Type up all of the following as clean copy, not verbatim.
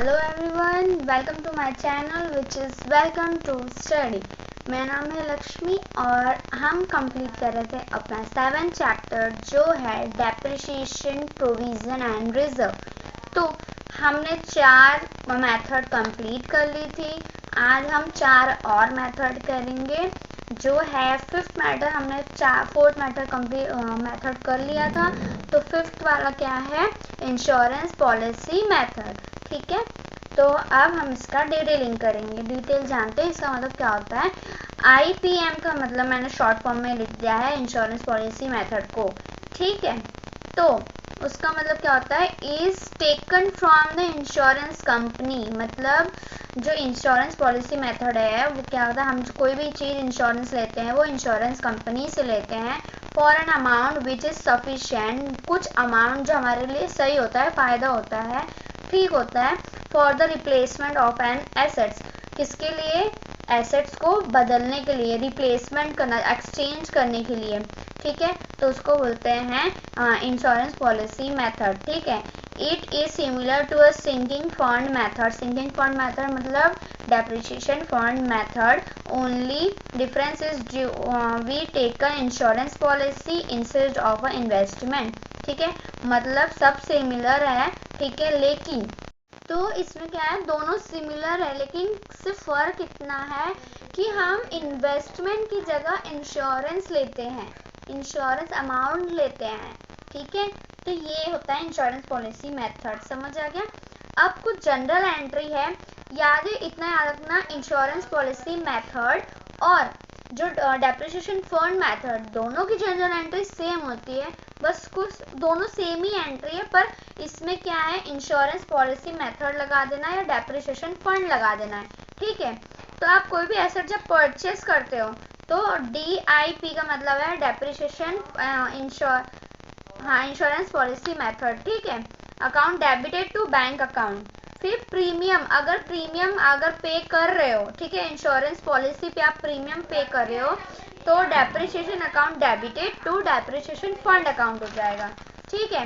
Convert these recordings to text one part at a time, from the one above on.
Hello everyone, welcome to my channel which is welcome to study. मेरा नाम है लक्ष्मी और हम कंप्लीट कर रहे थे अपना 7th चैप्टर जो है डेप्रिसिएशन, प्रोविज़न एंड रिजर्व। तो हमने 4 मेथड कंप्लीट कर ली थी। आज हम 4 और मेथड करेंगे जो है 5th मेथड। हमने 4th मेथड कंप्लीट मेथड कर लिया था, तो 5th वाला क्या है, इंश्योरेंस पॉलिसी मेथड। ठीक है, तो अब हम इसका डिटेलिंग करेंगे। डिटेल जानते हैं इसका मतलब क्या होता है। IPM का मतलब मैंने शॉर्ट फॉर्म में लिख दिया है इंश्योरेंस पॉलिसी मेथड को। ठीक है, तो उसका मतलब क्या होता है, is taken from the insurance company. मतलब जो इंश्योरेंस पॉलिसी मेथड है वो क्या होता है, हम कोई भी चीज़ इंश्योरेंस लेते हैं वो इंश्योरेंस कंपनी से लेते हैं for an amount which is sufficient. कुछ अमाउंट जो हमारे लिए सही होता है, फ़ायदा होता है, ठीक होता है, for the replacement of an assets. किसके लिए, एसेट्स को बदलने के लिए, रिप्लेसमेंट करना, एक्सचेंज करने के लिए। ठीक है, तो उसको बोलते हैं इंश्योरेंस पॉलिसी मेथड। ठीक है, it is similar to a sinking fund method. Sinking fund method मतलब depreciation fund method. Only difference is we take a insurance policy instead of a investment. ठीक है, मतलब सब सिमिलर है, ठीक है, लेकिन तो इसमें क्या है, दोनों सिमिलर है लेकिन सिर्फ फर्क इतना है कि हम इन्वेस्टमेंट की जगह इंश्योरेंस लेते हैं, इंश्योरेंस अमाउंट लेते हैं। ठीक है, तो ये होता है इंश्योरेंस पॉलिसी मेथड। समझ आ गया। अब कुछ जनरल एंट्री है, याद है, इतना याद रखना, इंश्योरेंस पॉलिसी मेथड और जो डेप्रिसिएशन फंड मेथड, दोनों की जनरल एंट्री सेम होती है, बस कुछ दोनों सेम ही एंट्री है, पर इसमें क्या है, इंश्योरेंस पॉलिसी मेथड लगा देना है या डेप्रिसिएशन फंड लगा देना है। ठीक है, तो आप कोई भी एसेट जब परचेस करते हो तो DIP का मतलब है डेप्रिसिएशन इंश्योरेंस पॉलिसी मेथड। ठीक है, account debited to bank account. फिर प्रीमियम, अगर पे कर रहे हो, ठीक है, इंश्योरेंस पॉलिसी पे आप प्रीमियम पे कर रहे हो तो depreciation account debited to depreciation fund account हो जाएगा। ठीक है,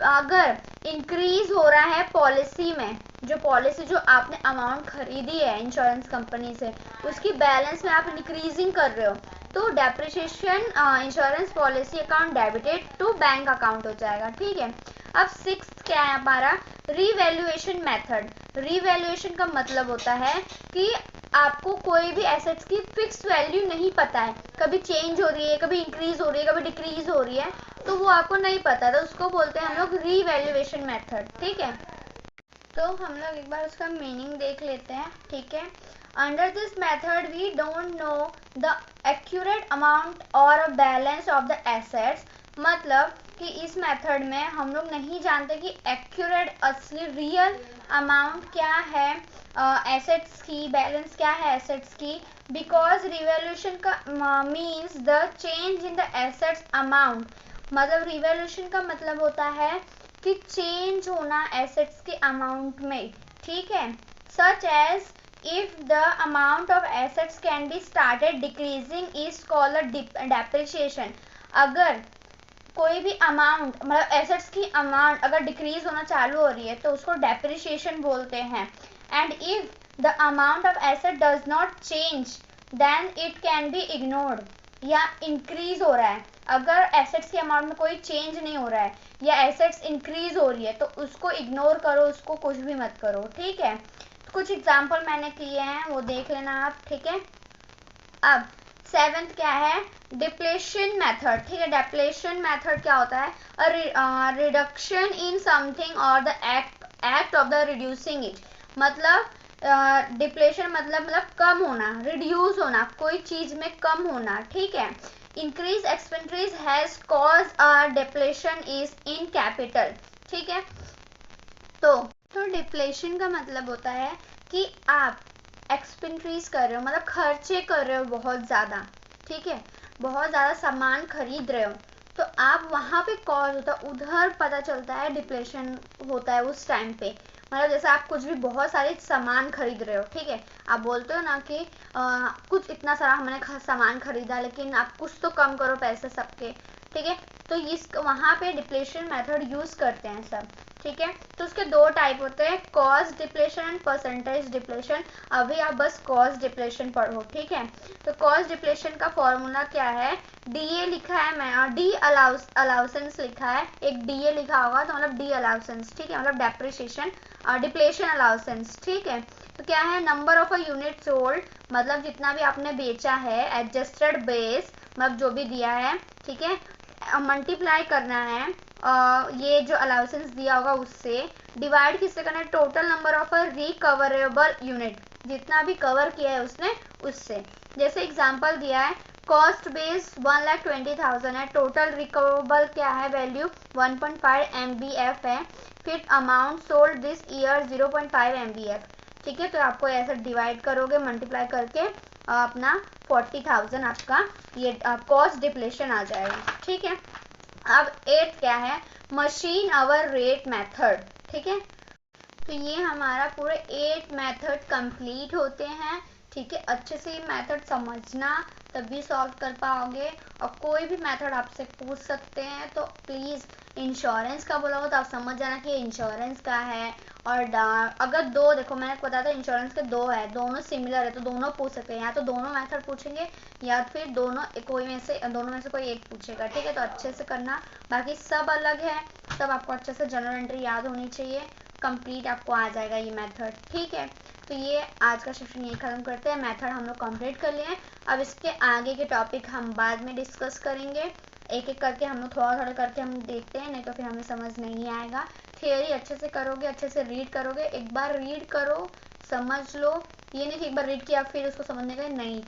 अगर इंक्रीज हो रहा है पॉलिसी में, जो पॉलिसी जो आपने अमाउंट खरीदी है इंश्योरेंस कंपनी से, उसकी बैलेंस में आप इंक्रीजिंग कर रहे हो तो depreciation insurance policy account debited to bank account हो जाएगा। ठीक है, अब 6th क्या है हमारा, रीवैल्यूएशन मेथड। रीवैल्यूएशन का मतलब होता है कि आपको कोई भी एसेट्स की फिक्स वैल्यू नहीं पता है, कभी चेंज हो रही है, कभी इंक्रीज हो रही है, कभी डिक्रीज हो रही है, तो वो आपको नहीं पता, तो उसको बोलते हैं हम लोग रीवैल्यूएशन मेथड। ठीक है, तो हम लोग एक बार उसका मीनिंग देख लेते हैं। ठीक है, under this method we don't know the accurate amount और बैलेंस ऑफ द एसेट्स। मतलब कि इस मेथड में हम लोग नहीं जानते कि एक्यूरेट, असली, रियल अमाउंट क्या है एसेट्स की, बैलेंस क्या है एसेट्स की, बिकॉज रिवैल्यूएशन का means the change in the assets amount. मतलब रिवैल्यूएशन का मतलब होता है कि चेंज होना एसेट्स के अमाउंट में। ठीक है, such as if the amount of assets can be started decreasing is called depreciation। अगर कोई भी अमाउंट, मतलब एसेट्स की अमाउंट अगर डिक्रीज होना चालू हो रही है तो उसको डेप्रिसिएशन बोलते हैं। And if the amount of asset does not change then it can be ignored. या इंक्रीज हो रहा है, अगर एसेट्स के अमाउंट में कोई चेंज नहीं हो रहा है या एसेट्स इंक्रीज हो रही है तो उसको इग्नोर करो, उसको कुछ भी मत करो। ठीक है, तो कुछ एग्जाम्पल मैंने किए हैं वो देख लेना आप। ठीक है, अब 7th क्या है, डिप्लेशन मेथड। ठीक है, डिप्लेशन मेथड क्या होता है, रिडक्शन इन समथिंग और the act of the reducing it. मतलब डिप्लेशन मतलब कम होना, रिड्यूस होना, कोई चीज में कम होना। ठीक है, increase expenditure has cause a depletion is in capital. ठीक है, तो डिप्लेशन का मतलब होता है कि आप एक्सपेंडिचर कर रहे हो, मतलब खर्चे कर रहे हो बहुत ज़्यादा। ठीक है, बहुत ज़्यादा सामान खरीद रहे हो तो आप वहाँ पे कॉज होता है, उधर पता चलता है डिप्लेशन होता है उस टाइम पे। मतलब जैसे आप कुछ भी बहुत सारे सामान खरीद रहे हो, ठीक है, आप बोलते हो ना कि कुछ इतना सारा हमने सामान खरीदा लेकिन आप कुछ तो कम करो पैसे सबके। ठीक है, तो इस वहाँ पे डिप्लेशन मेथड यूज़ करते हैं सब। ठीक है। तो उसके दो टाइप होते हैं, cost depletion and percentage depletion. अभी आप बस कॉस्ट डिप्लेशन पढ़ो, ठीक है। तो कॉस्ट डिप्लेशन का फॉर्मूला क्या है, डीए लिखा है, मैं डी अलाउसेंस लिखा है, एक डीए लिखा होगा तो मतलब डी अलाउसेंस, ठीक है, मतलब डेप्रिसिएशन डिप्लेशन अलाउसेंस, ठीक है। तो क्या है, number of a unit sold, मतलब जितना भी आपने बेचा है, एडजस्टेड बेस मतलब जो भी दिया है, ठीक है, मल्टीप्लाई करना है ये जो अलाउसेंस दिया होगा उससे, डिवाइड किससे करना है, total number of a recoverable unit, जितना भी कवर किया है उसने उससे। जैसे एग्जांपल दिया है, कॉस्ट बेस 1,20,000 है, टोटल रिकवरेबल क्या है, वैल्यू 1.5 MBF है, फिर amount sold this year 0.5 MBF, ठीक है। तो आपको ऐसे डिवाइड करोगे, मल्टीप्लाई करके अपना 40,000 आपका ये कॉस्ट डिप्लेशन आ जाएगा, ठीक है। अब 8 क्या है, मशीन आवर रेट मेथड, ठीक है। तो ये हमारा पूरे 8 मेथड कंप्लीट होते हैं, ठीक है। अच्छे से ये मेथड समझना तभी सॉल्व कर पाओगे, और कोई भी मेथड आपसे पूछ सकते हैं तो प्लीज़ इंश्योरेंस का बोला हो तो आप समझ जाना कि इंश्योरेंस का है। और अगर दो, देखो मैंने बताया था इंश्योरेंस के दो है, दोनों सिमिलर है तो दोनों पूछ सकते हैं, या तो दोनों मेथड पूछेंगे या फिर दोनों में से कोई एक पूछेगा, ठीक है। तो अच्छे से करना, बाकी सब अलग है, सब आपको अच्छे से जनरल एंट्री याद होनी चाहिए, कंप्लीट आपको आ जाएगा ये मेथड, ठीक है। तो ये आज का सेशन यही खत्म करते हैं, मेथड हम लोग कंप्लीट कर लिए हैं। अब इसके आगे के टॉपिक हम बाद में डिस्कस करेंगे, एक एक करके हम लोग थोड़ा थोड़ा करके हम देखते हैं, नहीं तो फिर हमें समझ नहीं आएगा। थियोरी अच्छे से करोगे, अच्छे से रीड करोगे, एक बार रीड करो, समझ लो, ये नहीं कि एक बार रीड किया फिर उसको समझने का, नहीं,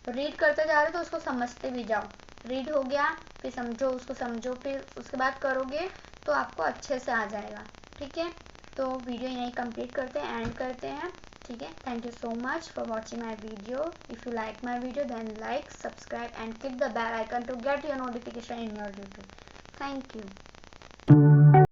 रीड करते जा रहे तो उसको समझते भी जाओ, रीड हो गया फिर समझो, उसको समझो, फिर उसके बाद करोगे तो आपको अच्छे से आ जाएगा, ठीक है। तो वीडियो यहीं कंप्लीट करते हैं, एंड करते हैं, ठीक है। Thank you so much for watching my video. If you like my video then like, subscribe and click the bell icon to get your notification in your YouTube. Thank you.